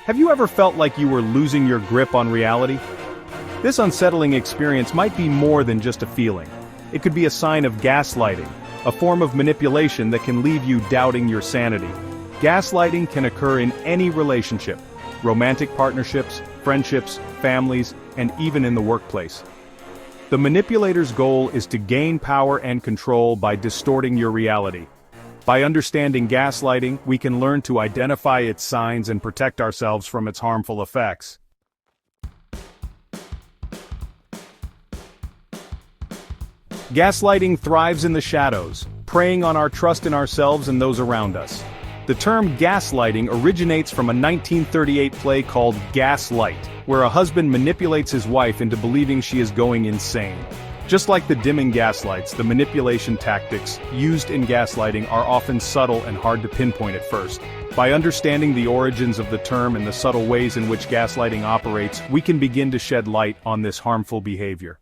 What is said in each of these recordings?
Have you ever felt like you were losing your grip on reality? This unsettling experience might be more than just a feeling. It could be a sign of gaslighting, a form of manipulation that can leave you doubting your sanity. Gaslighting can occur in any relationship: romantic partnerships, friendships, families, and even in the workplace. The manipulator's goal is to gain power and control by distorting your reality. By understanding gaslighting, we can learn to identify its signs and protect ourselves from its harmful effects. Gaslighting thrives in the shadows, preying on our trust in ourselves and those around us. The term gaslighting originates from a 1938 play called Gaslight, where a husband manipulates his wife into believing she is going insane. Just like the dimming gaslights, the manipulation tactics used in gaslighting are often subtle and hard to pinpoint at first. By understanding the origins of the term and the subtle ways in which gaslighting operates, we can begin to shed light on this harmful behavior.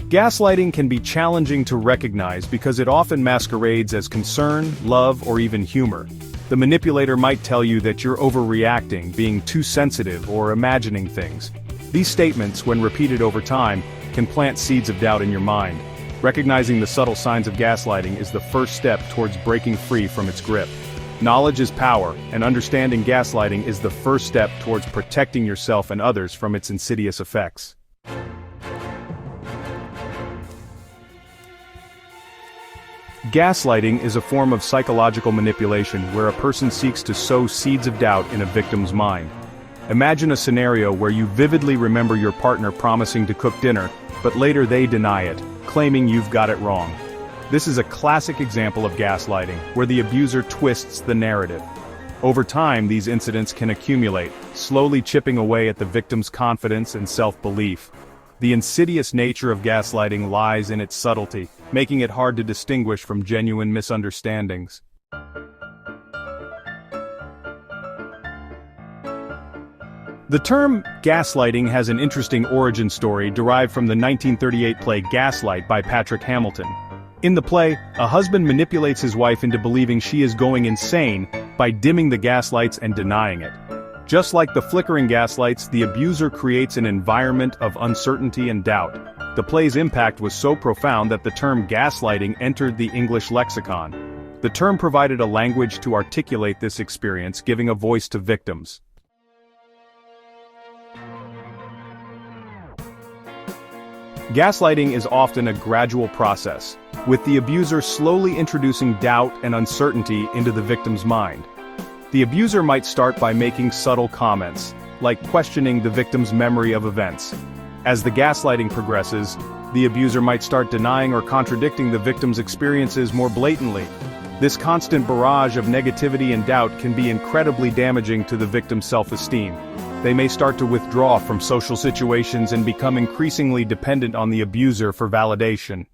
Gaslighting can be challenging to recognize because it often masquerades as concern, love, or even humor. The manipulator might tell you that you're overreacting, being too sensitive, or imagining things. These statements, when repeated over time, can plant seeds of doubt in your mind. Recognizing the subtle signs of gaslighting is the first step towards breaking free from its grip. Knowledge is power, and understanding gaslighting is the first step towards protecting yourself and others from its insidious effects. Gaslighting is a form of psychological manipulation where a person seeks to sow seeds of doubt in a victim's mind. Imagine a scenario where you vividly remember your partner promising to cook dinner, but later they deny it, claiming you've got it wrong. This is a classic example of gaslighting, where the abuser twists the narrative. Over time, these incidents can accumulate, slowly chipping away at the victim's confidence and self-belief. The insidious nature of gaslighting lies in its subtlety, making it hard to distinguish from genuine misunderstandings. The term gaslighting has an interesting origin story derived from the 1938 play Gaslight by Patrick Hamilton. In the play, a husband manipulates his wife into believing she is going insane by dimming the gaslights and denying it. Just like the flickering gaslights, the abuser creates an environment of uncertainty and doubt. The play's impact was so profound that the term gaslighting entered the English lexicon. The term provided a language to articulate this experience, giving a voice to victims. Gaslighting is often a gradual process, with the abuser slowly introducing doubt and uncertainty into the victim's mind. The abuser might start by making subtle comments, like questioning the victim's memory of events. As the gaslighting progresses, the abuser might start denying or contradicting the victim's experiences more blatantly. This constant barrage of negativity and doubt can be incredibly damaging to the victim's self-esteem. They may start to withdraw from social situations and become increasingly dependent on the abuser for validation.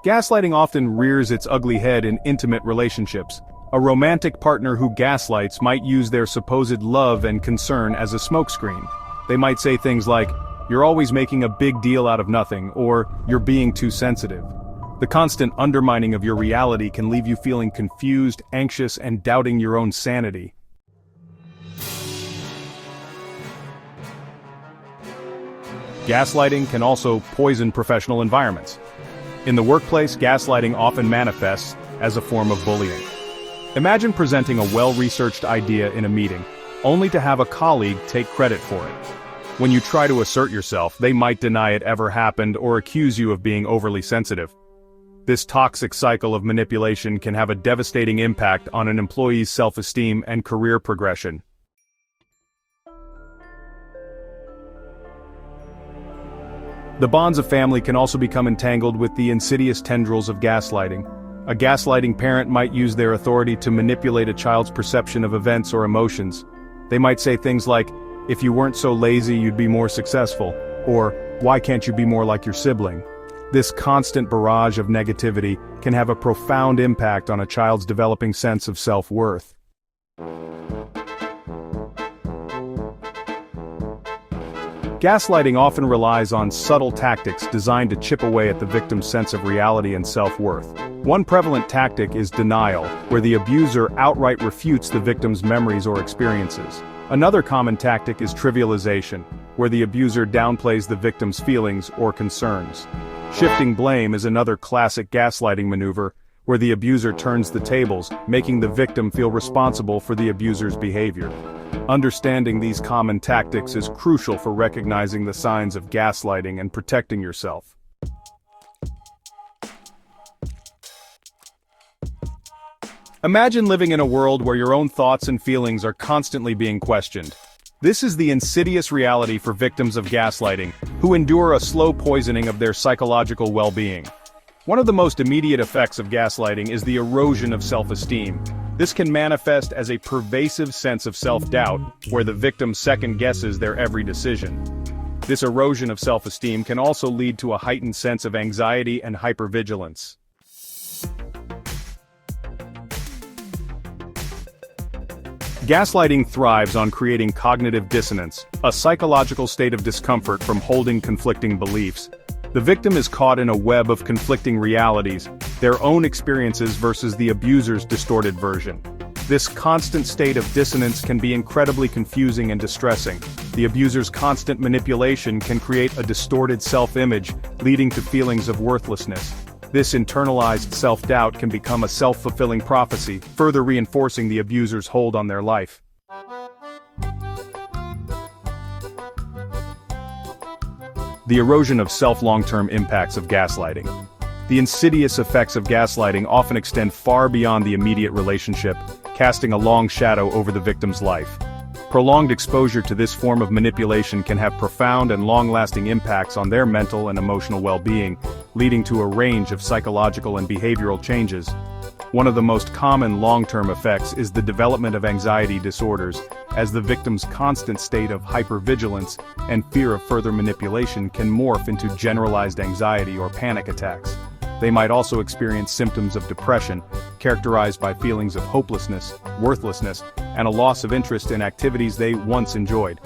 Gaslighting often rears its ugly head in intimate relationships. A romantic partner who gaslights might use their supposed love and concern as a smokescreen. They might say things like, "You're always making a big deal out of nothing," or "You're being too sensitive." The constant undermining of your reality can leave you feeling confused, anxious, and doubting your own sanity. Gaslighting can also poison professional environments. In the workplace, gaslighting often manifests as a form of bullying. Imagine presenting a well-researched idea in a meeting, only to have a colleague take credit for it. When you try to assert yourself, they might deny it ever happened or accuse you of being overly sensitive. This toxic cycle of manipulation can have a devastating impact on an employee's self-esteem and career progression. The bonds of family can also become entangled with the insidious tendrils of gaslighting. A gaslighting parent might use their authority to manipulate a child's perception of events or emotions. They might say things like, "If you weren't so lazy, you'd be more successful," or "Why can't you be more like your sibling?" This constant barrage of negativity can have a profound impact on a child's developing sense of self-worth. Gaslighting often relies on subtle tactics designed to chip away at the victim's sense of reality and self-worth. One prevalent tactic is denial, where the abuser outright refutes the victim's memories or experiences. Another common tactic is trivialization, where the abuser downplays the victim's feelings or concerns. Shifting blame is another classic gaslighting maneuver, where the abuser turns the tables, making the victim feel responsible for the abuser's behavior. Understanding these common tactics is crucial for recognizing the signs of gaslighting and protecting yourself. Imagine living in a world where your own thoughts and feelings are constantly being questioned. This is the insidious reality for victims of gaslighting, who endure a slow poisoning of their psychological well-being. One of the most immediate effects of gaslighting is the erosion of self-esteem. This can manifest as a pervasive sense of self-doubt, where the victim second-guesses their every decision. This erosion of self-esteem can also lead to a heightened sense of anxiety and hypervigilance. Gaslighting thrives on creating cognitive dissonance, a psychological state of discomfort from holding conflicting beliefs. The victim is caught in a web of conflicting realities, their own experiences versus the abuser's distorted version. This constant state of dissonance can be incredibly confusing and distressing. The abuser's constant manipulation can create a distorted self-image, leading to feelings of worthlessness. This internalized self-doubt can become a self-fulfilling prophecy, further reinforcing the abuser's hold on their life. The erosion of self-long-term impacts of gaslighting. The insidious effects of gaslighting often extend far beyond the immediate relationship, casting a long shadow over the victim's life. Prolonged exposure to this form of manipulation can have profound and long-lasting impacts on their mental and emotional well-being, leading to a range of psychological and behavioral changes. One of the most common long-term effects is the development of anxiety disorders, as the victim's constant state of hypervigilance and fear of further manipulation can morph into generalized anxiety or panic attacks. They might also experience symptoms of depression, characterized by feelings of hopelessness, worthlessness, and a loss of interest in activities they once enjoyed.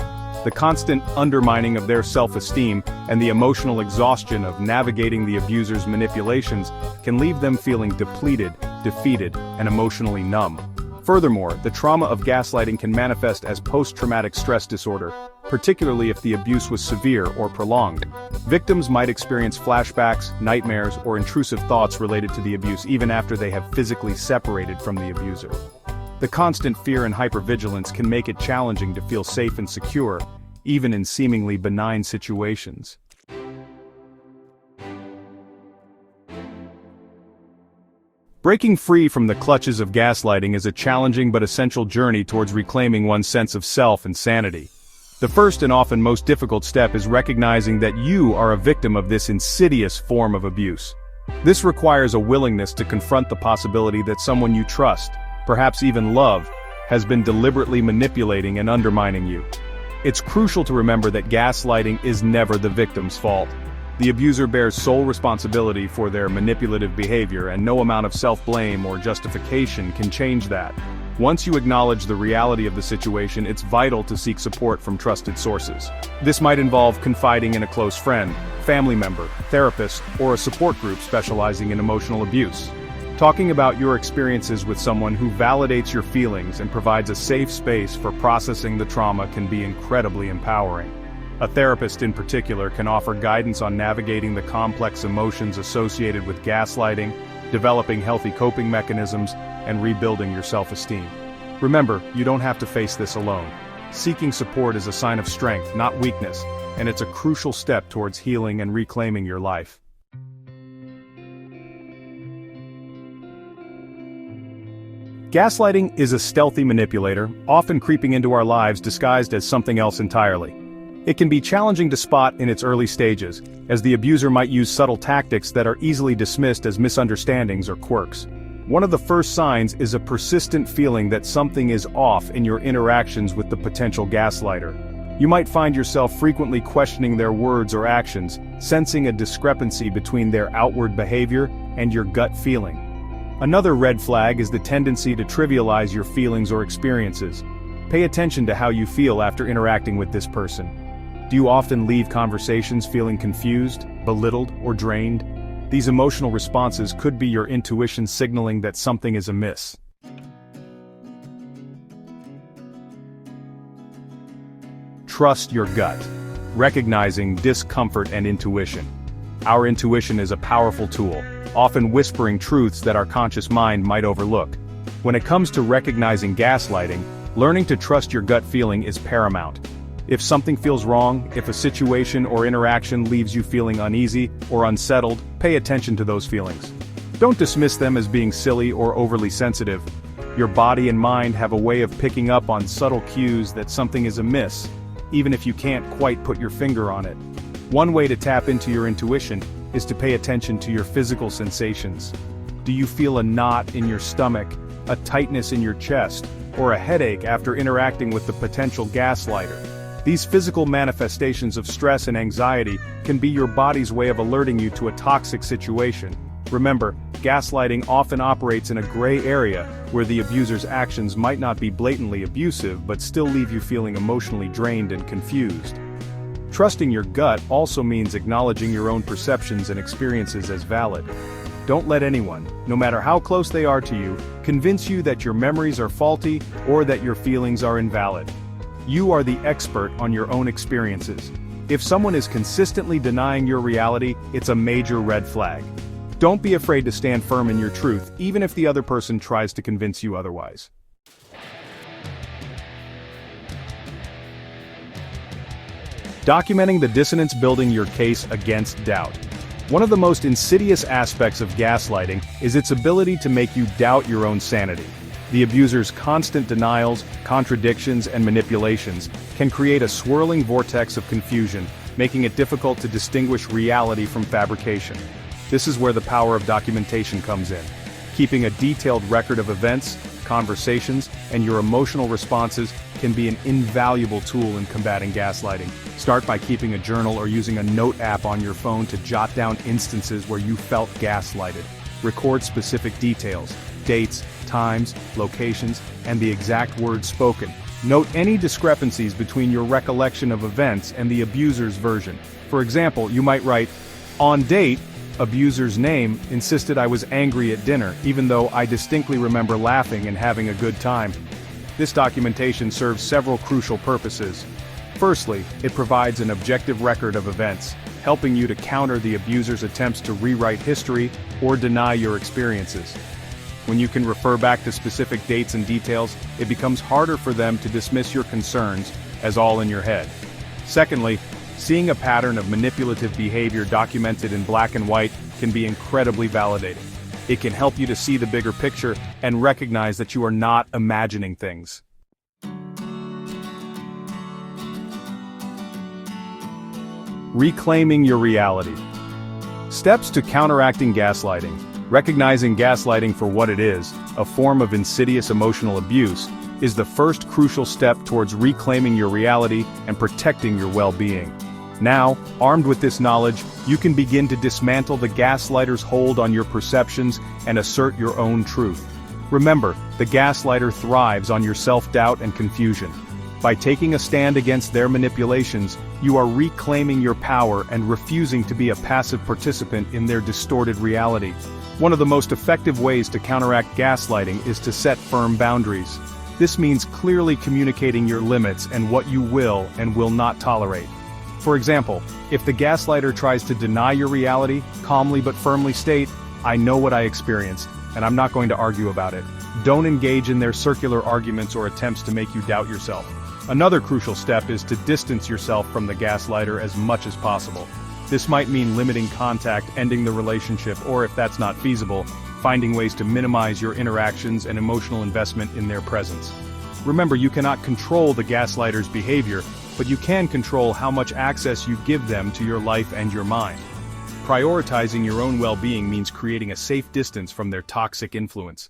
The constant undermining of their self-esteem and the emotional exhaustion of navigating the abuser's manipulations can leave them feeling depleted, defeated, and emotionally numb. Furthermore, the trauma of gaslighting can manifest as post-traumatic stress disorder, particularly if the abuse was severe or prolonged. Victims might experience flashbacks, nightmares, or intrusive thoughts related to the abuse even after they have physically separated from the abuser. The constant fear and hypervigilance can make it challenging to feel safe and secure, even in seemingly benign situations. Breaking free from the clutches of gaslighting is a challenging but essential journey towards reclaiming one's sense of self and sanity. The first and often most difficult step is recognizing that you are a victim of this insidious form of abuse. This requires a willingness to confront the possibility that someone you trust, perhaps even love, has been deliberately manipulating and undermining you. It's crucial to remember that gaslighting is never the victim's fault. The abuser bears sole responsibility for their manipulative behavior, and no amount of self-blame or justification can change that. Once you acknowledge the reality of the situation, it's vital to seek support from trusted sources. This might involve confiding in a close friend, family member, therapist, or a support group specializing in emotional abuse. Talking about your experiences with someone who validates your feelings and provides a safe space for processing the trauma can be incredibly empowering. A therapist in particular can offer guidance on navigating the complex emotions associated with gaslighting, developing healthy coping mechanisms, and rebuilding your self-esteem. Remember, you don't have to face this alone. Seeking support is a sign of strength, not weakness, and it's a crucial step towards healing and reclaiming your life. Gaslighting is a stealthy manipulator, often creeping into our lives disguised as something else entirely. It can be challenging to spot in its early stages, as the abuser might use subtle tactics that are easily dismissed as misunderstandings or quirks. One of the first signs is a persistent feeling that something is off in your interactions with the potential gaslighter. You might find yourself frequently questioning their words or actions, sensing a discrepancy between their outward behavior and your gut feeling. Another red flag is the tendency to trivialize your feelings or experiences. Pay attention to how you feel after interacting with this person. Do you often leave conversations feeling confused, belittled, or drained? These emotional responses could be your intuition signaling that something is amiss. Trust your gut. Recognizing discomfort and intuition. Our intuition is a powerful tool, often whispering truths that our conscious mind might overlook. When it comes to recognizing gaslighting, learning to trust your gut feeling is paramount. If something feels wrong, if a situation or interaction leaves you feeling uneasy or unsettled, pay attention to those feelings. Don't dismiss them as being silly or overly sensitive. Your body and mind have a way of picking up on subtle cues that something is amiss, even if you can't quite put your finger on it. One way to tap into your intuition is to pay attention to your physical sensations. Do you feel a knot in your stomach, a tightness in your chest, or a headache after interacting with the potential gaslighter? These physical manifestations of stress and anxiety can be your body's way of alerting you to a toxic situation. Remember, gaslighting often operates in a gray area where the abuser's actions might not be blatantly abusive but still leave you feeling emotionally drained and confused. Trusting your gut also means acknowledging your own perceptions and experiences as valid. Don't let anyone, no matter how close they are to you, convince you that your memories are faulty or that your feelings are invalid. You are the expert on your own experiences. If someone is consistently denying your reality, it's a major red flag. Don't be afraid to stand firm in your truth, even if the other person tries to convince you otherwise. Documenting the dissonance, building your case against doubt. One of the most insidious aspects of gaslighting is its ability to make you doubt your own sanity. The abuser's constant denials, contradictions, and manipulations can create a swirling vortex of confusion, making it difficult to distinguish reality from fabrication. This is where the power of documentation comes in. Keeping a detailed record of events, conversations, and your emotional responses can be an invaluable tool in combating gaslighting. Start by keeping a journal or using a note app on your phone to jot down instances where you felt gaslighted. Record specific details, dates, times, locations, and the exact words spoken. Note any discrepancies between your recollection of events and the abuser's version. For example, you might write, "On date, abuser's name insisted I was angry at dinner, even though I distinctly remember laughing and having a good time." This documentation serves several crucial purposes. Firstly, it provides an objective record of events, helping you to counter the abuser's attempts to rewrite history or deny your experiences. When you can refer back to specific dates and details, it becomes harder for them to dismiss your concerns as all in your head. Secondly, seeing a pattern of manipulative behavior documented in black and white can be incredibly validating. It can help you to see the bigger picture and recognize that you are not imagining things. Reclaiming your reality. Steps to counteracting gaslighting. Recognizing gaslighting for what it is, a form of insidious emotional abuse, is the first crucial step towards reclaiming your reality and protecting your well-being. Now, armed with this knowledge, you can begin to dismantle the gaslighter's hold on your perceptions and assert your own truth. Remember, the gaslighter thrives on your self-doubt and confusion. By taking a stand against their manipulations, you are reclaiming your power and refusing to be a passive participant in their distorted reality. One of the most effective ways to counteract gaslighting is to set firm boundaries. This means clearly communicating your limits and what you will and will not tolerate. For example, if the gaslighter tries to deny your reality, calmly but firmly state, "I know what I experienced, and I'm not going to argue about it." Don't engage in their circular arguments or attempts to make you doubt yourself. Another crucial step is to distance yourself from the gaslighter as much as possible. This might mean limiting contact, ending the relationship, or if that's not feasible, finding ways to minimize your interactions and emotional investment in their presence. Remember, you cannot control the gaslighter's behavior, but you can control how much access you give them to your life and your mind. Prioritizing your own well-being means creating a safe distance from their toxic influence.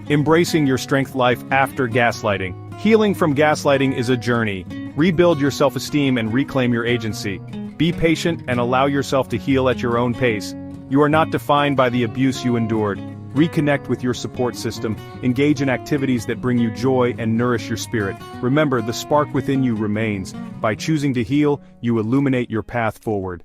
Embracing your strength life after gaslighting. Healing from gaslighting is a journey. Rebuild your self-esteem and reclaim your agency. Be patient and allow yourself to heal at your own pace. You are not defined by the abuse you endured. Reconnect with your support system, engage in activities that bring you joy and nourish your spirit. Remember, the spark within you remains. By choosing to heal, you illuminate your path forward.